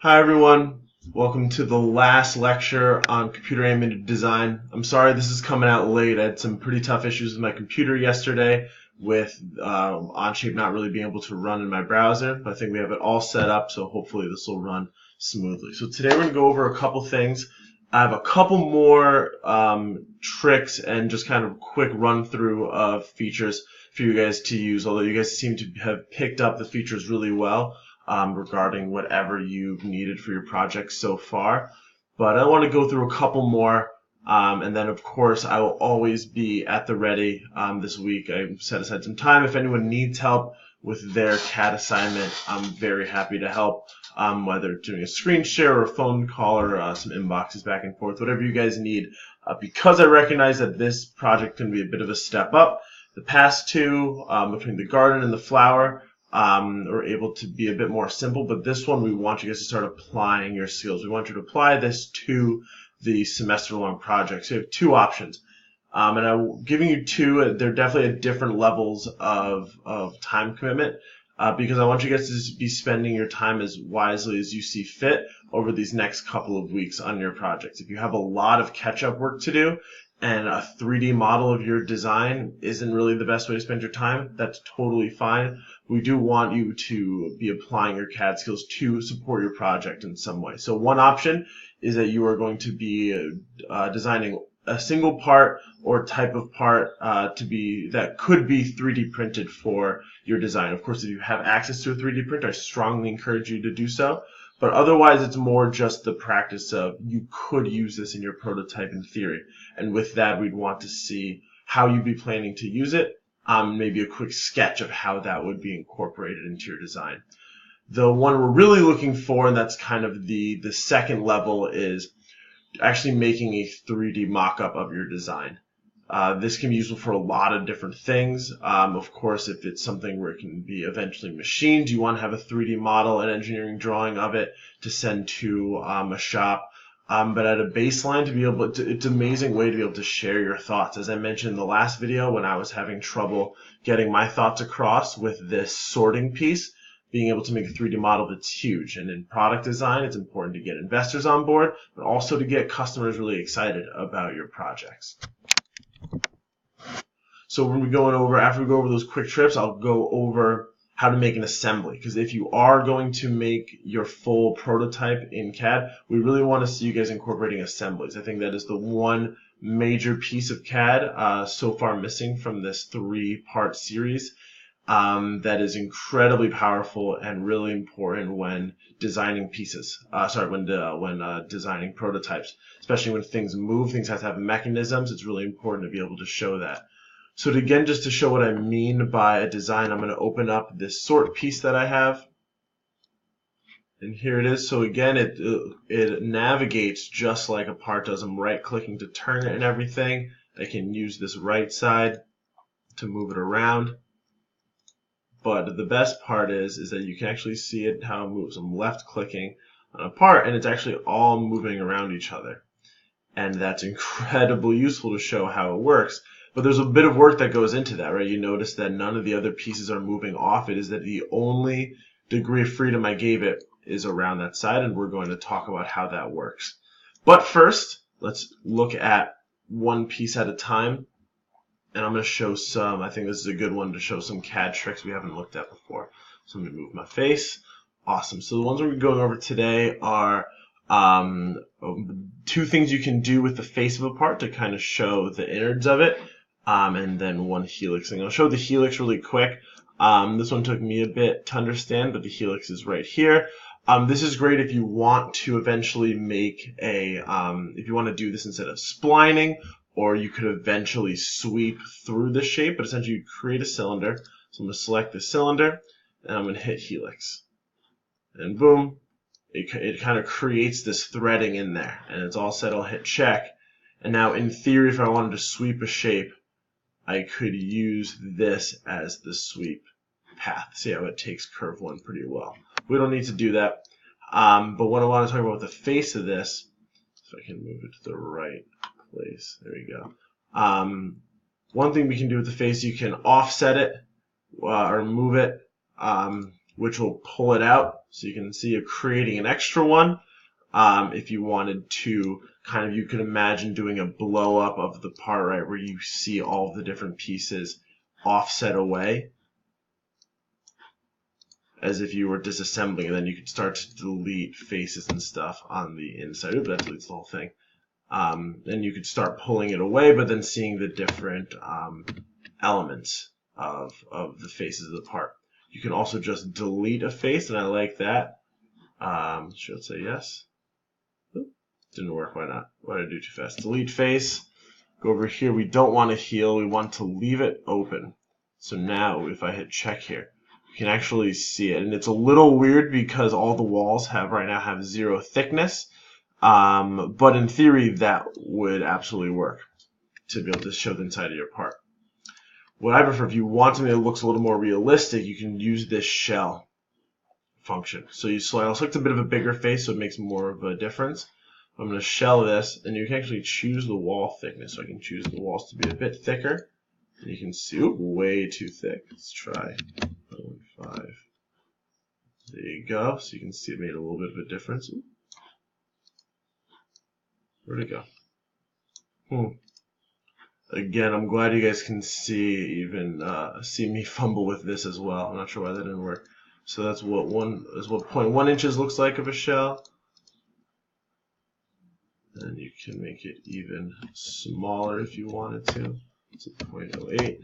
Hi everyone, welcome to the last lecture on computer animated design. I'm sorry this is coming out late. I had some pretty tough issues with my computer yesterday with Onshape not really being able to run in my browser, but I think we have it all set up, so hopefully this will run smoothly. So today we're going to go over a couple things. I have a couple more tricks and just kind of quick run through of features for you guys to use, although you guys seem to have picked up the features really well. Regarding whatever you've needed for your project so far. But I want to go through a couple more, and then of course I will always be at the ready this week. I set aside some time. If anyone needs help with their CAD assignment, I'm very happy to help, whether doing a screen share or a phone call or some inboxes back and forth, whatever you guys need. Because I recognize that this project can be a bit of a step up. The past two, between the garden and the flower, are able to be a bit more simple, but this one we want you guys to start applying your skills. We want you to apply this to the semester-long project. So you have two options, and I'm giving you two. They're definitely at different levels of time commitment, because I want you guys to be spending your time as wisely as you see fit over these next couple of weeks on your projects. If you have a lot of catch-up work to do, and a 3D model of your design isn't really the best way to spend your time, that's totally fine. We do want you to be applying your CAD skills to support your project in some way. So one option is that you are going to be designing a single part or type of part that could be 3D printed for your design. Of course, if you have access to a 3D printer, I strongly encourage you to do so. But otherwise, it's more just the practice of you could use this in your prototype in theory. And with that, we'd want to see how you'd be planning to use it, maybe a quick sketch of how that would be incorporated into your design. The one we're really looking for, and that's kind of the second level, is actually making a 3D mock-up of your design. This can be useful for a lot of different things. Of course, if it's something where it can be eventually machined, you want to have a 3D model and engineering drawing of it to send to a shop. But at a baseline, to be able to, it's an amazing way to be able to share your thoughts. As I mentioned in the last video, when I was having trouble getting my thoughts across with this sorting piece, being able to make a 3D model that's huge. And in product design, it's important to get investors on board, but also to get customers really excited about your projects. So when we're going over, after we go over those quick trips, I'll go over how to make an assembly. Because if you are going to make your full prototype in CAD, we really want to see you guys incorporating assemblies. I think that is the one major piece of CAD so far missing from this 3-part series that is incredibly powerful and really important when designing pieces. When designing prototypes, especially when things move, things have to have mechanisms. It's really important to be able to show that. So again, just to show what I mean by a design, I'm going to open up this sort piece that I have. And here it is. So again, it navigates just like a part does. I'm right-clicking to turn it and everything. I can use this right side to move it around. But the best part is that you can actually see it how it moves. I'm left-clicking on a part, and it's actually all moving around each other. And that's incredibly useful to show how it works. But there's a bit of work that goes into that, right? You notice that none of the other pieces are moving off. It is that the only degree of freedom I gave it is around that side, and we're going to talk about how that works. But first, let's look at one piece at a time. And I'm going to show some, I think this is a good one to show some CAD tricks we haven't looked at before. So I'm going to move my face. Awesome. So the ones we're going over today are two things you can do with the face of a part to kind of show the innards of it. And then one helix thing. I'll show the helix really quick. This one took me a bit to understand, but the helix is right here. This is great if you want to eventually make if you want to do this instead of splining, or you could eventually sweep through the shape, but essentially you create a cylinder. So I'm going to select the cylinder, and I'm going to hit helix. And boom, it kind of creates this threading in there, and it's all set. I'll hit check. And now in theory, if I wanted to sweep a shape, I could use this as the sweep path. See how it takes curve 1 pretty well. We don't need to do that. But what I want to talk about with the face of this, if I can move it to the right place, there we go. One thing we can do with the face, you can offset it or move it, which will pull it out. So you can see you're creating an extra one. If you wanted to you could imagine doing a blow up of the part, right, where you see all the different pieces offset away as if you were disassembling, and then you could start to delete faces and stuff on the inside. Oops, that deletes the whole thing. Then you could start pulling it away, but then seeing the different elements of the faces of the part. You can also just delete a face, and I like that. Should say yes. Oop, didn't work. Why not? What did I do too fast? Delete face. Go over here. We don't want to heal. We want to leave it open. So now, if I hit check here, you can actually see it, and it's a little weird because all the walls right now have 0 thickness. But in theory, that would absolutely work to be able to show the inside of your part. What I prefer, if you want something that looks a little more realistic, you can use this shell function. So I'll select a bit of a bigger face so it makes more of a difference. I'm going to shell this, and you can actually choose the wall thickness. So I can choose the walls to be a bit thicker. And you can see, ooh, way too thick. Let's try 0.5. There you go. So you can see it made a little bit of a difference. Ooh. Where'd it go? Again, I'm glad you guys can see see me fumble with this as well. I'm not sure why that didn't work. So that's what 0.1 inches looks like of a shell. And you can make it even smaller if you wanted to. It's 0.08,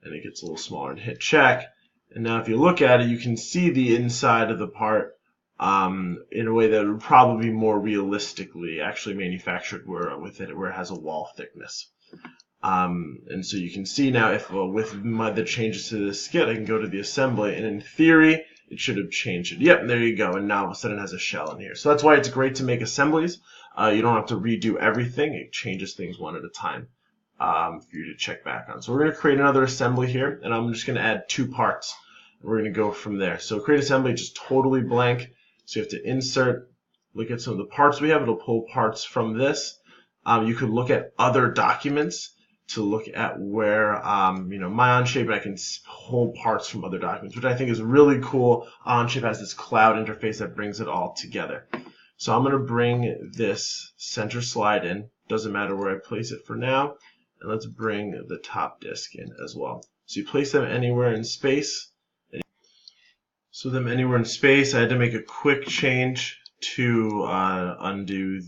and it gets a little smaller. And hit check. And now if you look at it, you can see the inside of the part in a way that would probably be more realistically actually manufactured where it has a wall thickness. And so you can see now with the changes to the skit, I can go to the assembly, and in theory, it should have changed it. Yep, there you go. And now all of a sudden it has a shell in here. So that's why it's great to make assemblies. You don't have to redo everything. It changes things one at a time for you to check back on. So we're going to create another assembly here, and I'm just going to add 2 parts. We're going to go from there. So create assembly, just totally blank. So you have to insert, look at some of the parts we have. It'll pull parts from this. You could look at other documents to look at where, my Onshape, and I can pull parts from other documents, which I think is really cool. Onshape has this cloud interface that brings it all together. So I'm going to bring this center slide in. Doesn't matter where I place it for now. And let's bring the top disk in as well. So you place them anywhere in space. So them anywhere in space, I had to make a quick change to undo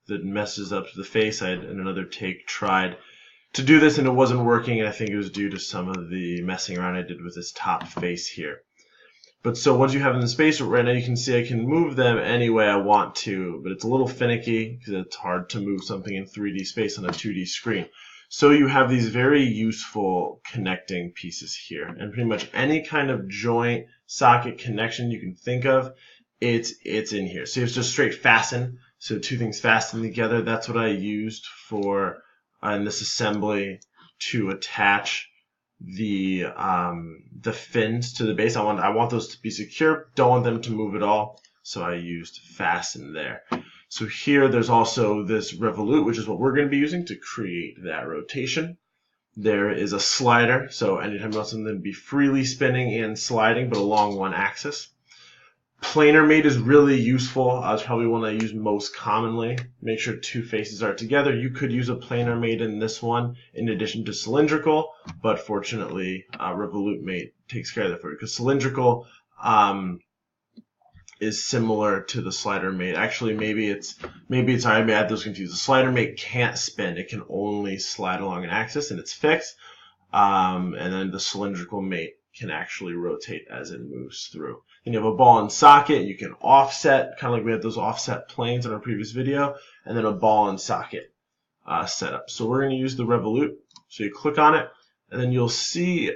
that messes up the face. I had in another take tried to do this and it wasn't working, and I think it was due to some of the messing around I did with this top face here. But so once you have them in space, right now you can see I can move them any way I want to, but it's a little finicky because it's hard to move something in 3D space on a 2D screen. So you have these very useful connecting pieces here, and pretty much any kind of joint, socket, connection you can think of, it's in here. So it's just straight fasten. So 2 things fasten together. That's what I used for in this assembly to attach the fins to the base. I want those to be secure. Don't want them to move at all. So I used fasten there. So here there's also this revolute, which is what we're going to be using to create that rotation. There is a slider, so anytime you want something to be freely spinning and sliding, but along one axis. Planar mate is really useful. It's probably one I use most commonly. Make sure 2 faces are together. You could use a planar mate in this one in addition to cylindrical, but fortunately revolute mate takes care of that for you, because cylindrical is similar to the slider mate. Actually, maybe it's I may have those confused. The slider mate can't spin; it can only slide along an axis, and it's fixed. And then the cylindrical mate can actually rotate as it moves through. Then you have a ball and socket. You can offset, kind of like we had those offset planes in our previous video, and then a ball and socket setup. So we're going to use the revolute. So you click on it, and then you'll see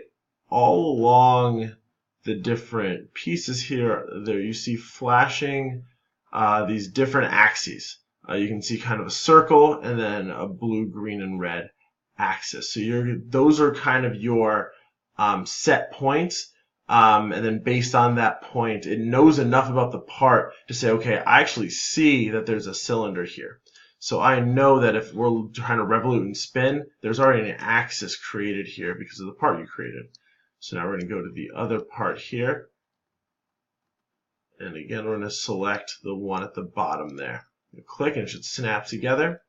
all along the different pieces here, there you see flashing these different axes. You can see kind of a circle and then a blue, green, and red axis. So those are kind of your set points. And then based on that point, it knows enough about the part to say, okay, I actually see that there's a cylinder here. So I know that if we're trying to revolute and spin, there's already an axis created here because of the part you created. So now we're going to go to the other part here. And again, we're going to select the one at the bottom there. Click and it should snap together.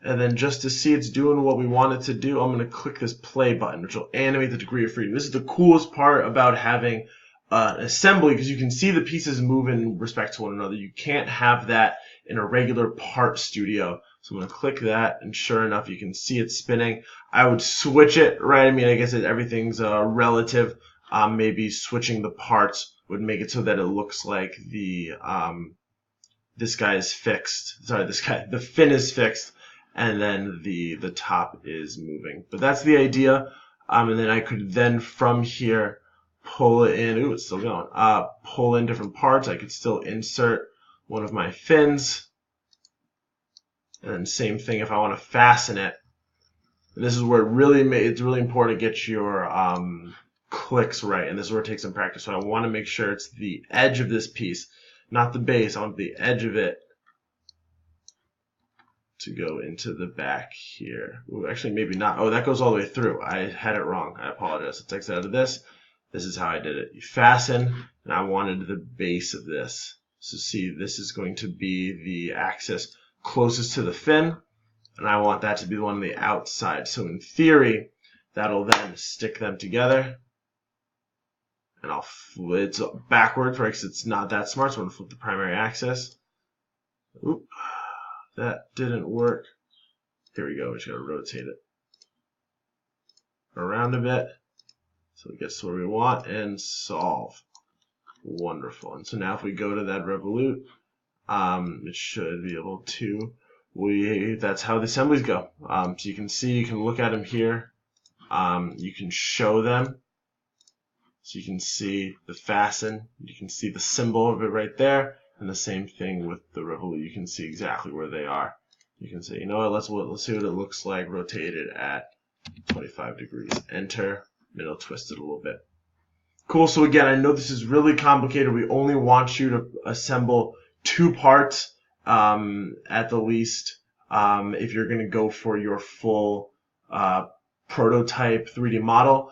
And then just to see it's doing what we want it to do, I'm going to click this play button, which will animate the degree of freedom. This is the coolest part about having an assembly, because you can see the pieces move in respect to one another. You can't have that in a regular part studio. So I'm going to click that, and sure enough, you can see it spinning. I would switch it, right? I mean, I guess everything's relative. Maybe switching the parts would make it so that it looks like the this guy is fixed. Sorry, the fin is fixed, and then the top is moving. But that's the idea. And then I could then from here pull it in. Ooh, it's still going. Pull in different parts. I could still insert one of my fins. And then same thing if I want to fasten it. And this is where it's really important to get your clicks right. And this is where it takes some practice. So I want to make sure it's the edge of this piece, not the base. I want the edge of it to go into the back here. Ooh, actually, maybe not. Oh, that goes all the way through. I had it wrong. I apologize. Let's exit out of this. This is how I did it. You fasten, and I wanted the base of this. So see, this is going to be the axis closest to the fin, and I want that to be the one on the outside. So in theory, that'll then stick them together. And it's backwards, right, because it's not that smart, so I'm going to flip the primary axis. Oop, that didn't work. Here we go, we just got to rotate it around a bit so it gets to where we want, and solve. Wonderful. And so now if we go to that revolute, it should be able to, that's how the assemblies go. So you can see, you can look at them here. You can show them. So you can see the fasten, you can see the symbol of it right there, and the same thing with the revolute. You can see exactly where they are. You can say, you know what, let's see what it looks like rotated at 25 degrees. Enter, and it'll twist it a little bit. Cool, so again, I know this is really complicated. We only want you to assemble 2 parts at the least if you're going to go for your full prototype 3D model.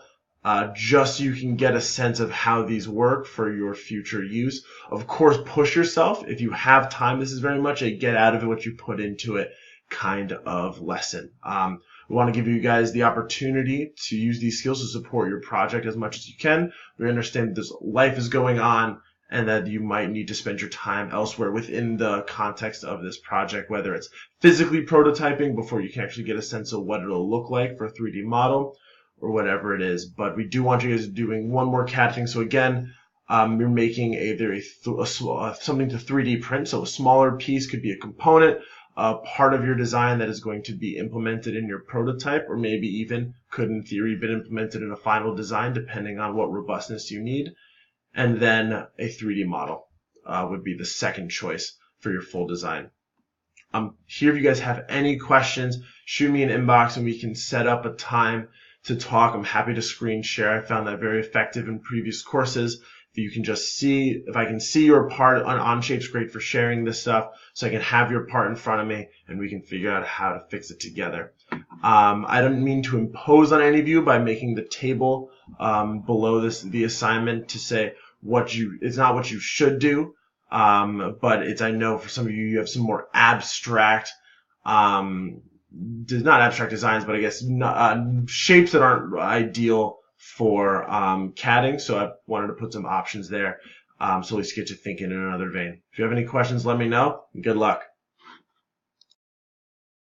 Just so you can get a sense of how these work for your future use. Of course, push yourself. If you have time, this is very much a get out of it what you put into it kind of lesson. We want to give you guys the opportunity to use these skills to support your project as much as you can. We understand that life is going on and that you might need to spend your time elsewhere within the context of this project, whether it's physically prototyping before you can actually get a sense of what it'll look like for a 3D model, or whatever it is. But we do want you guys doing one more CAD thing. So again, you're making something to 3D print. So a smaller piece could be a component, part of your design that is going to be implemented in your prototype, or maybe even could in theory be implemented in a final design depending on what robustness you need. And then a 3D model would be the second choice for your full design. Here, if you guys have any questions, shoot me an inbox and we can set up a time to talk. I'm happy to screen share. I found that very effective in previous courses. If you can just see, if I can see your part on Onshape's great for sharing this stuff, so I can have your part in front of me and we can figure out how to fix it together. I don't mean to impose on any of you by making the table below the assignment to say it's not what you should do, but I know for some of you have some more abstract not abstract designs, but I guess shapes that aren't ideal for CADing. So I wanted to put some options there, so at least get you thinking in another vein. If you have any questions, let me know. Good luck.